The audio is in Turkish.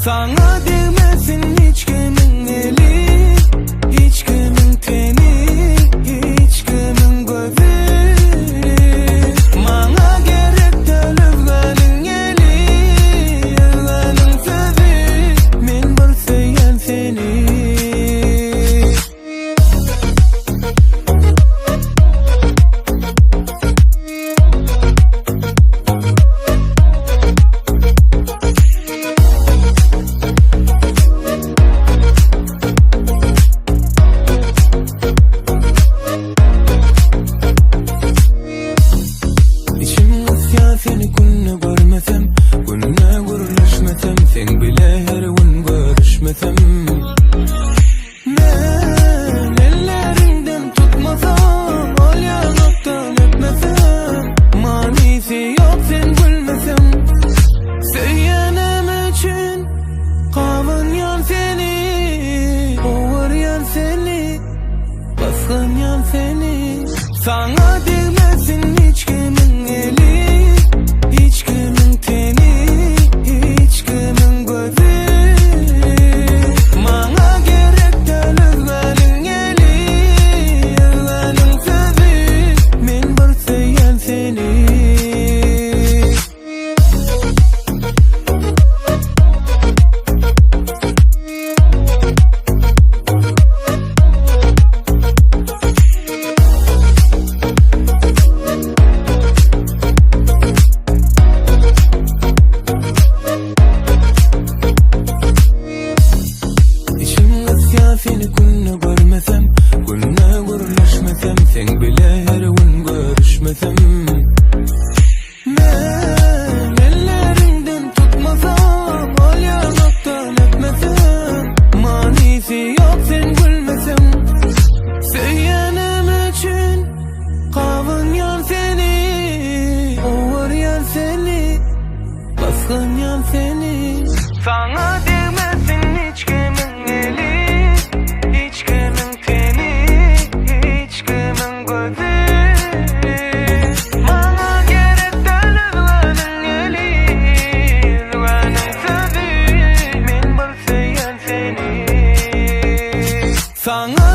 Sana değmesin hiç kimin eli, hiç kimin teni, hiç kimin gözü. Bana gerek değil özgenin eli, özgenin sözü. Men bir söyleyen seni. Seni günne görmesem, günne gururlaşmasam, sen bile her gün görüşmesem. Men ellerinden tutmasam, ol yanaktan öpmesem, manisi yok sen gülmesem. Söylenem için kavun yan seni, over yan seni, baskan yan seni. Sana değmesin hiç kimin eli, hiç kimin teni, hiç kimin gözü. Bana gerek değil özgenin eli, özgenin sözü. Men bir söyleyen seni. Seni günne görmesem, günne gururlaşmasam, sen bile her gün görüşmesem. Men ellerinden tutmasam, ol yanaktan öpmesem, manisi yok sen gülmesem. Söylenem için kavun yan seni, over yan seni, baskan yan seni. Sana değmesin hiç kimin eli, hiç kimin teni, hiç kimin gözü. Bana gerek değil özgenin eli, özgenin sözü. Men bir söyleyen seni. Sana